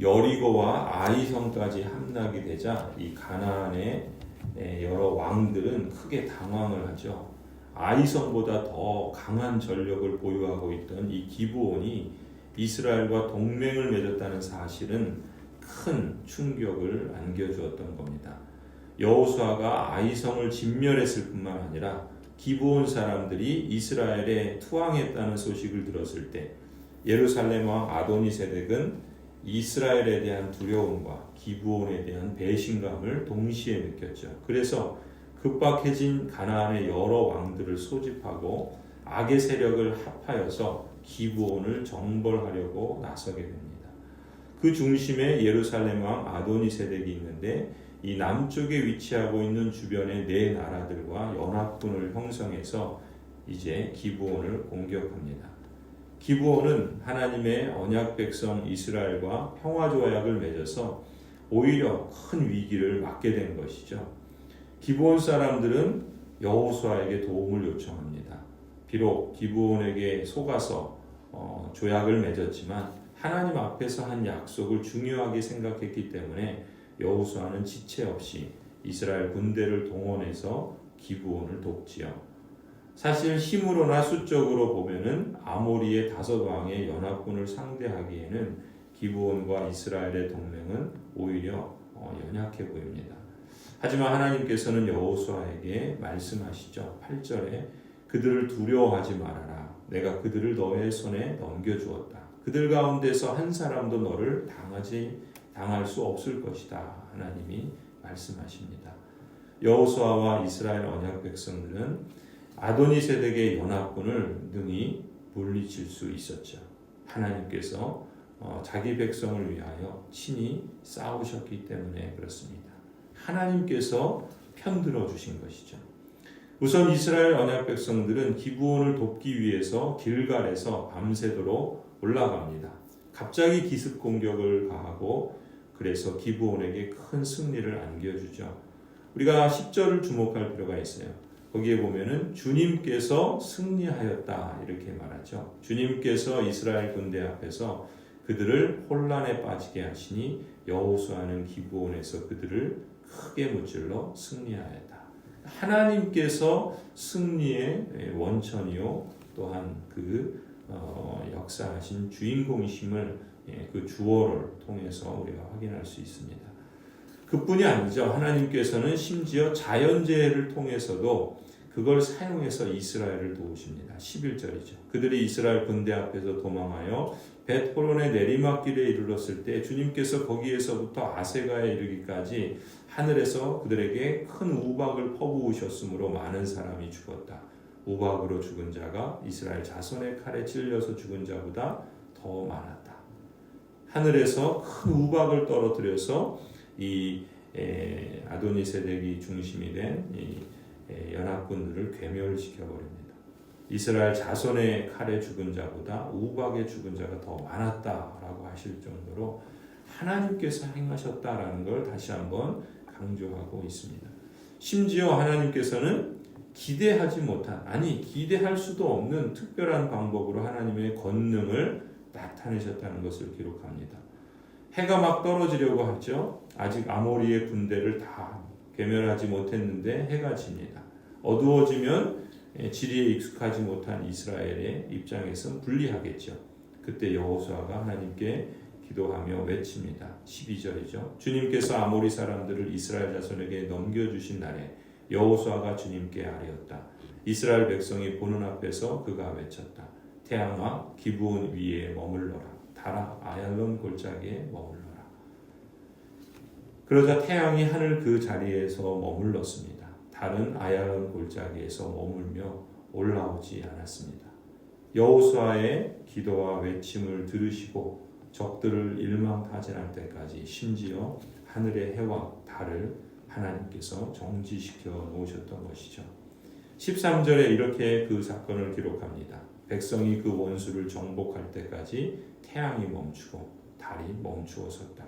여리고와 아이성까지 함락이 되자 이 가나안의 여러 왕들은 크게 당황을 하죠. 아이성보다 더 강한 전력을 보유하고 있던 이 기브온이 이스라엘과 동맹을 맺었다는 사실은 큰 충격을 안겨주었던 겁니다. 여호수아가 아이성을 진멸했을 뿐만 아니라 기브온 사람들이 이스라엘에 투항했다는 소식을 들었을 때 예루살렘 왕 아도니세덱은 이스라엘에 대한 두려움과 기브온에 대한 배신감을 동시에 느꼈죠. 그래서 급박해진 가나안의 여러 왕들을 소집하고 악의 세력을 합하여서 기브온을 정벌하려고 나서게 됩니다. 그 중심에 예루살렘 왕 아도니세덱이 있는데 이 남쪽에 위치하고 있는 주변의 네 나라들과 연합군을 형성해서 이제 기브온을 공격합니다. 기브온은 하나님의 언약 백성 이스라엘과 평화 조약을 맺어서 오히려 큰 위기를 맞게 된 것이죠. 기브온 사람들은 여호수아에게 도움을 요청합니다. 비록 기브온에게 속아서 조약을 맺었지만 하나님 앞에서 한 약속을 중요하게 생각했기 때문에 여호수아는 지체 없이 이스라엘 군대를 동원해서 기브온을 돕지요. 사실 힘으로나 수적으로 보면은 아모리의 5왕의 연합군을 상대하기에는 기브온과 이스라엘의 동맹은 오히려 연약해 보입니다. 하지만 하나님께서는 여호수아에게 말씀하시죠. 8절에 그들을 두려워하지 말아라. 내가 그들을 너의 손에 넘겨주었다. 그들 가운데서 한 사람도 너를 당할 수 없을 것이다. 하나님이 말씀하십니다. 여호수아와 이스라엘 언약 백성들은 아도니세덱의 연합군을 능히 물리칠 수 있었죠. 하나님께서 자기 백성을 위하여 친히 싸우셨기 때문에 그렇습니다. 하나님께서 편들어 주신 것이죠. 우선 이스라엘 언약 백성들은 기브온을 돕기 위해서 길갈에서 밤새도록 올라갑니다. 갑자기 기습 공격을 가하고 그래서 기브온에게 큰 승리를 안겨주죠. 우리가 10절을 주목할 필요가 있어요. 거기에 보면은 주님께서 승리하였다 이렇게 말하죠. 주님께서 이스라엘 군대 앞에서 그들을 혼란에 빠지게 하시니 여호수아는 기브온에서 그들을 크게 무찔러 승리하였다. 하나님께서 승리의 원천이요 또한 그 역사하신 주인공이심을 그 주어를 통해서 우리가 확인할 수 있습니다. 그뿐이 아니죠. 하나님께서는 심지어 자연재해를 통해서도 그걸 사용해서 이스라엘을 도우십니다. 11절이죠. 그들이 이스라엘 군대 앞에서 도망하여 벳호론의 내리막길에 이르렀을 때 주님께서 거기에서부터 아세가에 이르기까지 하늘에서 그들에게 큰 우박을 퍼부으셨으므로 많은 사람이 죽었다. 우박으로 죽은 자가 이스라엘 자손의 칼에 찔려서 죽은 자보다 더 많았다. 하늘에서 큰 우박을 떨어뜨려서 이 아도니세덱이 중심이 된 연합군들을 괴멸시켜 버립니다. 이스라엘 자손의 칼에 죽은 자보다 우박에 죽은 자가 더 많았다라고 하실 정도로 하나님께서 행하셨다라는 걸 다시 한번 강조하고 있습니다. 심지어 하나님께서는 기대하지 못한, 기대할 수도 없는 특별한 방법으로 하나님의 권능을 나타내셨다는 것을 기록합니다. 해가 막 떨어지려고 하죠. 아직 아모리의 군대를 다 괴멸하지 못했는데 해가 집니다. 어두워지면 지리에 익숙하지 못한 이스라엘의 입장에선 불리하겠죠. 그때 여호수아가 하나님께 기도하며 외칩니다. 12절이죠. 주님께서 아모리 사람들을 이스라엘 자손에게 넘겨주신 날에 여호수아가 주님께 아뢰었다. 이스라엘 백성이 보는 앞에서 그가 외쳤다. 태양아 기브온 위에 머물러라. 달아 아얄론 골짜기에 머물러라. 그러자 태양이 하늘 그 자리에서 머물렀습니다. 달은 아얄론 골짜기에서 머물며 올라오지 않았습니다. 여호수아의 기도와 외침을 들으시고 적들을 일망타진할 때까지 심지어 하늘의 해와 달을 하나님께서 정지시켜 놓으셨던 것이죠. 13절에 이렇게 그 사건을 기록합니다. 백성이 그 원수를 정복할 때까지 태양이 멈추고 달이 멈추어 섰다.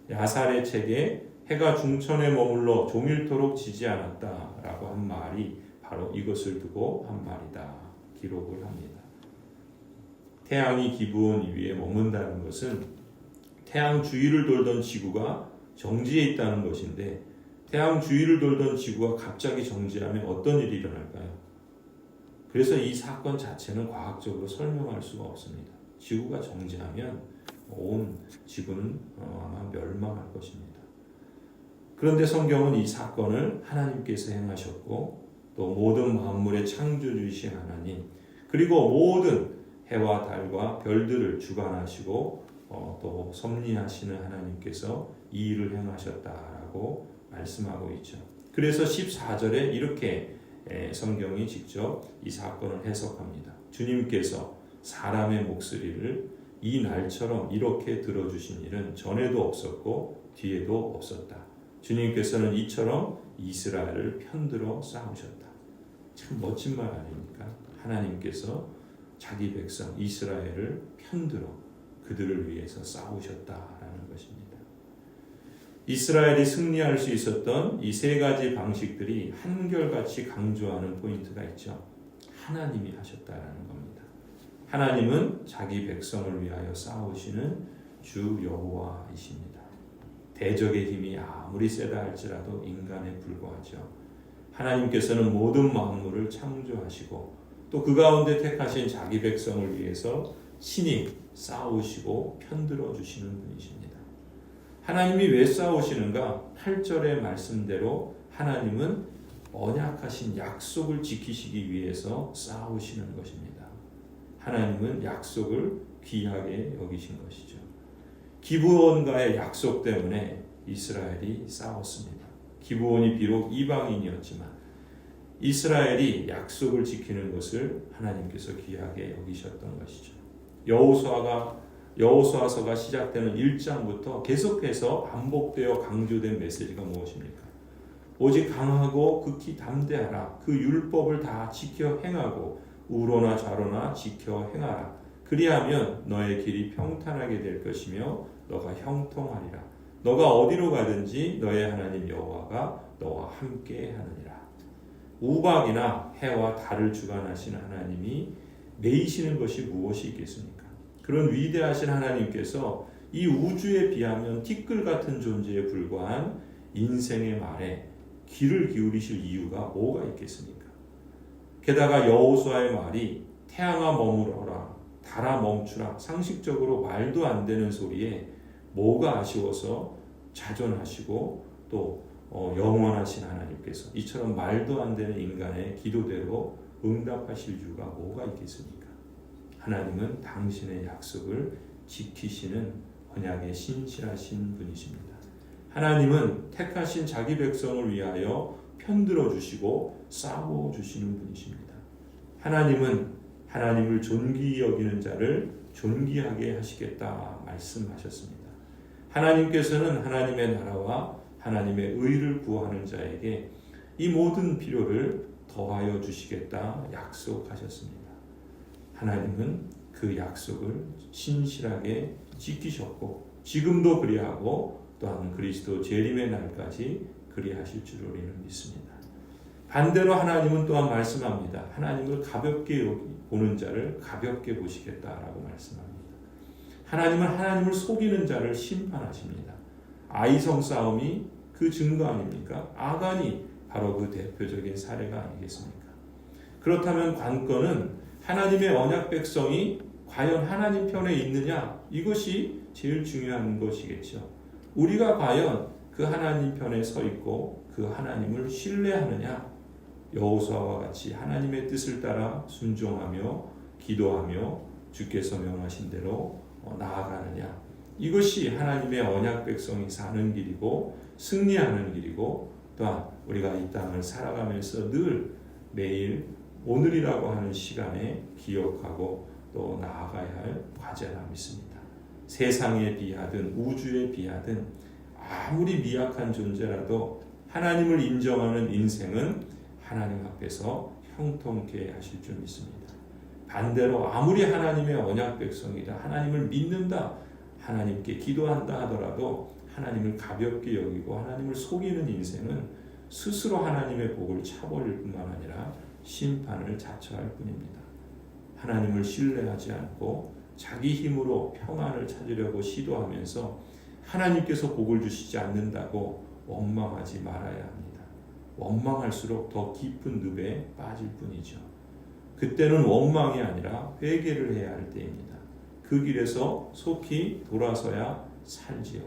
야살의 책에 해가 중천에 머물러 종일토록 지지 않았다라고 한 말이 바로 이것을 두고 한 말이다 기록을 합니다. 태양이 기브온 위에 머문다는 것은 태양 주위를 돌던 지구가 정지해 있다는 것인데 태양 주위를 돌던 지구가 갑자기 정지하면 어떤 일이 일어날까요? 그래서 이 사건 자체는 과학적으로 설명할 수가 없습니다. 지구가 정지하면 온 지구는 아마 멸망할 것입니다. 그런데 성경은 이 사건을 하나님께서 행하셨고 또 모든 만물의 창조주이신 하나님 그리고 모든 해와 달과 별들을 주관하시고 또 섭리하시는 하나님께서 이 일을 행하셨다라고 말씀하고 있죠. 그래서 14절에 이렇게 성경이 직접 이 사건을 해석합니다. 주님께서 사람의 목소리를 이 날처럼 이렇게 들어주신 일은 전에도 없었고 뒤에도 없었다. 주님께서는 이처럼 이스라엘을 편들어 쌓으셨다. 참 멋진 말 아닙니까? 하나님께서 자기 백성 이스라엘을 편들어 그들을 위해서 싸우셨다라는 것입니다. 이스라엘이 승리할 수 있었던 이 세 가지 방식들이 한결같이 강조하는 포인트가 있죠. 하나님이 하셨다라는 겁니다. 하나님은 자기 백성을 위하여 싸우시는 주 여호와이십니다. 대적의 힘이 아무리 세다 할지라도 인간에 불과하죠. 하나님께서는 모든 만물을 창조하시고 또 그 가운데 택하신 자기 백성을 위해서 친히 싸우시고 편들어 주시는 분이십니다. 하나님이 왜 싸우시는가? 8절의 말씀대로 하나님은 언약하신 약속을 지키시기 위해서 싸우시는 것입니다. 하나님은 약속을 귀하게 여기신 것이죠. 기브온과의 약속 때문에 이스라엘이 싸웠습니다. 기브온이 비록 이방인이었지만 이스라엘이 약속을 지키는 것을 하나님께서 귀하게 여기셨던 것이죠. 여호수아서가 시작되는 1장부터 계속해서 반복되어 강조된 메시지가 무엇입니까? 오직 강하고 극히 담대하라. 그 율법을 다 지켜 행하고 우로나 좌로나 지켜 행하라. 그리하면 너의 길이 평탄하게 될 것이며 너가 형통하리라. 너가 어디로 가든지 너의 하나님 여호와가 너와 함께 하느니라. 우박이나 해와 달을 주관하신 하나님이 내이시는 것이 무엇이 있겠습니까? 그런 위대하신 하나님께서 이 우주에 비하면 티끌 같은 존재에 불과한 인생의 말에 귀를 기울이실 이유가 뭐가 있겠습니까? 게다가 여호수아의 말이 태양아 머무러라, 달아 멈추라, 상식적으로 말도 안 되는 소리에 뭐가 아쉬워서 자존하시고 또 영원하신 하나님께서 이처럼 말도 안 되는 인간의 기도대로 응답하실 이유가 뭐가 있겠습니까? 하나님은 당신의 약속을 지키시는 언약에 신실하신 분이십니다. 하나님은 택하신 자기 백성을 위하여 편들어 주시고 싸워 주시는 분이십니다. 하나님은 하나님을 존귀히 여기는 자를 존귀하게 하시겠다 말씀하셨습니다. 하나님께서는 하나님의 나라와 하나님의 의를 구하는 자에게 이 모든 필요를 더하여 주시겠다 약속하셨습니다. 하나님은 그 약속을 신실하게 지키셨고 지금도 그리하고 또한 그리스도 재림의 날까지 그리하실 줄 우리는 믿습니다. 반대로 하나님은 또한 말씀합니다. 하나님을 가볍게 보는 자를 가볍게 보시겠다라고 말씀합니다. 하나님은 하나님을 속이는 자를 심판하십니다. 아이성 싸움이 그 증거 아닙니까? 아간이 바로 그 대표적인 사례가 아니겠습니까? 그렇다면 관건은 하나님의 언약 백성이 과연 하나님 편에 있느냐? 이것이 제일 중요한 것이겠죠. 우리가 과연 그 하나님 편에 서 있고 그 하나님을 신뢰하느냐? 여호수아와 같이 하나님의 뜻을 따라 순종하며 기도하며 주께서 명하신 대로 나아가느냐? 이것이 하나님의 언약 백성이 사는 길이고 승리하는 길이고 또한 우리가 이 땅을 살아가면서 늘 매일 오늘이라고 하는 시간에 기억하고 또 나아가야 할 과제라 믿습니다. 세상에 비하든 우주에 비하든 아무리 미약한 존재라도 하나님을 인정하는 인생은 하나님 앞에서 형통케 하실 줄 믿습니다. 반대로 아무리 하나님의 언약 백성이다, 하나님을 믿는다, 하나님께 기도한다 하더라도 하나님을 가볍게 여기고 하나님을 속이는 인생은 스스로 하나님의 복을 차버릴 뿐만 아니라 심판을 자처할 뿐입니다. 하나님을 신뢰하지 않고 자기 힘으로 평안을 찾으려고 시도하면서 하나님께서 복을 주시지 않는다고 원망하지 말아야 합니다. 원망할수록 더 깊은 늪에 빠질 뿐이죠. 그때는 원망이 아니라 회개를 해야 할 때입니다. 그 길에서 속히 돌아서야 살지요.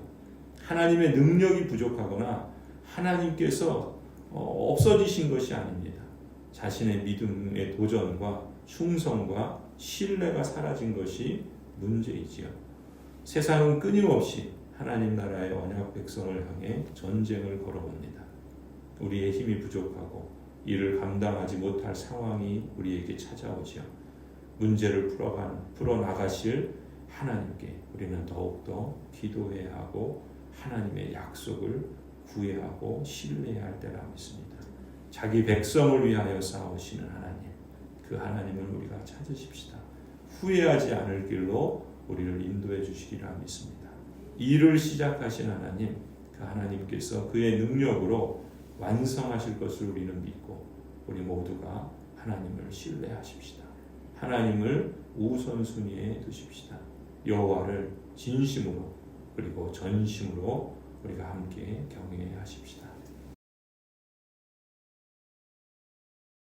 하나님의 능력이 부족하거나 하나님께서 없어지신 것이 아닙니다. 자신의 믿음의 도전과 충성과 신뢰가 사라진 것이 문제이지요. 세상은 끊임없이 하나님 나라의 언약 백성을 향해 전쟁을 걸어옵니다. 우리의 힘이 부족하고 이를 감당하지 못할 상황이 우리에게 찾아오지요. 문제를 풀어나가실 하나님께 우리는 더욱더 기도해야 하고 하나님의 약속을 구해야 하고 신뢰해야 할 때라 믿습니다. 자기 백성을 위하여 싸우시는 하나님, 그 하나님을 우리가 찾으십시다. 후회하지 않을 길로 우리를 인도해 주시리라 믿습니다. 일을 시작하신 하나님, 그 하나님께서 그의 능력으로 완성하실 것을 우리는 믿고 우리 모두가 하나님을 신뢰하십시다. 하나님을 우선순위에 두십시다. 여호와를 진심으로 그리고 전심으로 우리가 함께 경외하십시다.